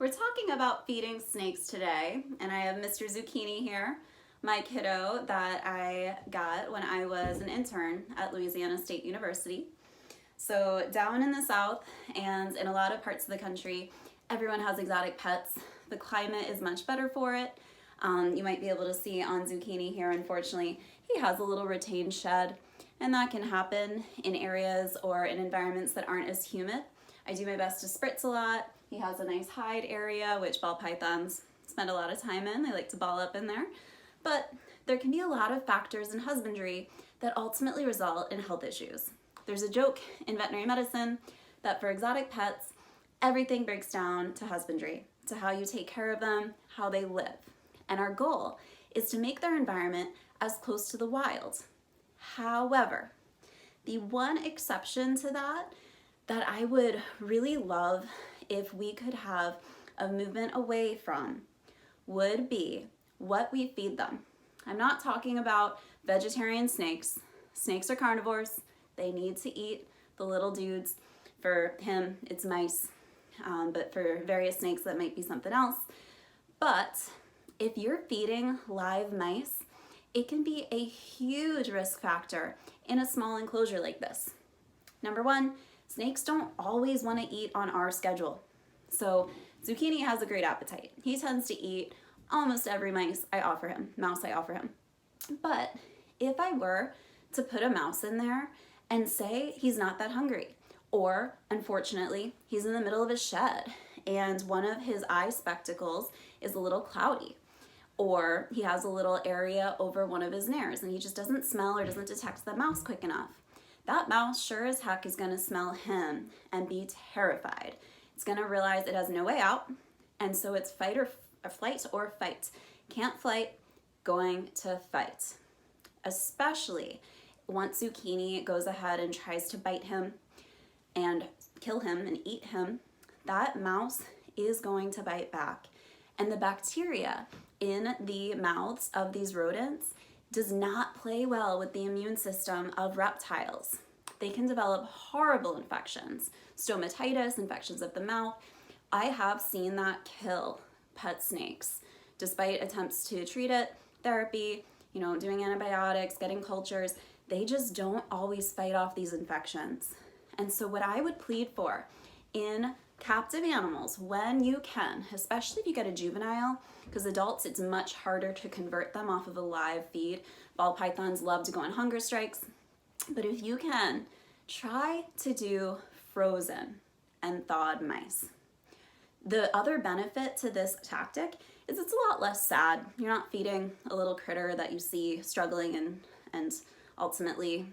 We're talking about feeding snakes today, and I have Mr. Zucchini here, my kiddo that I got when I was an intern at Louisiana State University. So down in the South and in a lot of parts of the country, everyone has exotic pets. The climate is much better for it. You might be able to see on Zucchini here, unfortunately, he has a little retained shed, and that can happen in areas or in environments that aren't as humid. I do my best to spritz a lot. He has a nice hide area, which ball pythons spend a lot of time in. They like to ball up in there. But there can be a lot of factors in husbandry that ultimately result in health issues. There's a joke in veterinary medicine that for exotic pets, everything breaks down to husbandry, to how you take care of them, how they live. And our goal is to make their environment as close to the wild. However, the one exception to that I would really love if we could have a movement away from would be what we feed them. I'm not talking about vegetarian snakes. Snakes are carnivores. They need to eat the little dudes. For him, it's mice, but for various snakes, that might be something else. But if you're feeding live mice, it can be a huge risk factor in a small enclosure like this. Number one, snakes don't always want to eat on our schedule. So Zucchini has a great appetite. He tends to eat almost every mouse I offer him. But if I were to put a mouse in there and say he's not that hungry, or unfortunately, he's in the middle of a shed and one of his eye spectacles is a little cloudy, or he has a little area over one of his nares and he just doesn't smell or doesn't detect the mouse quick enough, that mouse sure as heck is gonna smell him and be terrified. It's gonna realize it has no way out, and so it's flight or fight. Can't fight, going to fight. Especially once Zucchini goes ahead and tries to bite him and kill him and eat him, that mouse is going to bite back. And the bacteria in the mouths of these rodents does not play well with the immune system of reptiles. They can develop horrible infections, stomatitis, infections of the mouth. I have seen that kill pet snakes. Despite attempts to treat it, therapy, doing antibiotics, getting cultures, they just don't always fight off these infections. And so what I would plead for in captive animals, when you can, especially if you get a juvenile, because adults, it's much harder to convert them off of a live feed. Ball pythons love to go on hunger strikes. But if you can, try to do frozen and thawed mice. The other benefit to this tactic is it's a lot less sad. You're not feeding a little critter that you see struggling and ultimately,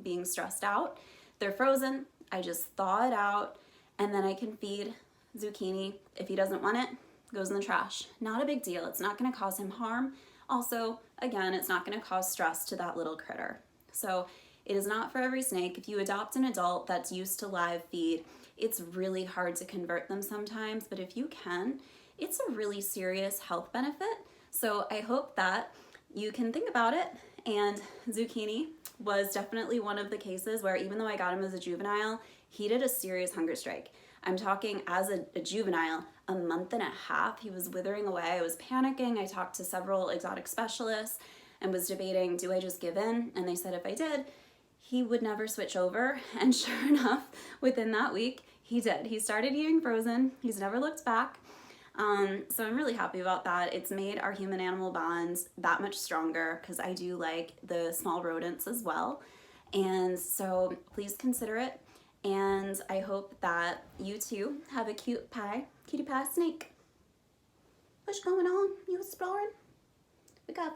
being stressed out. They're frozen. I just thaw it out, and then I can feed Zucchini. If he doesn't want it, goes in the trash. Not a big deal. It's not going to cause him harm. Also, again, it's not going to cause stress to that little critter. So it is not for every snake. If you adopt an adult that's used to live feed, it's really hard to convert them sometimes, but if you can, it's a really serious health benefit. So I hope that you can think about it. And Zucchini was definitely one of the cases where, even though I got him as a juvenile, he did a serious hunger strike. I'm talking as a juvenile, a month and a half, he was withering away. I was panicking. I talked to several exotic specialists and was debating, do I just give in? And they said if I did, he would never switch over. And sure enough, within that week, he did. He started eating frozen. He's never looked back. So I'm really happy about that. It's made our human-animal bonds that much stronger because I do like the small rodents as well. And so please consider it. And I hope that you too have a cutie pie snake. What's going on? You exploring? We got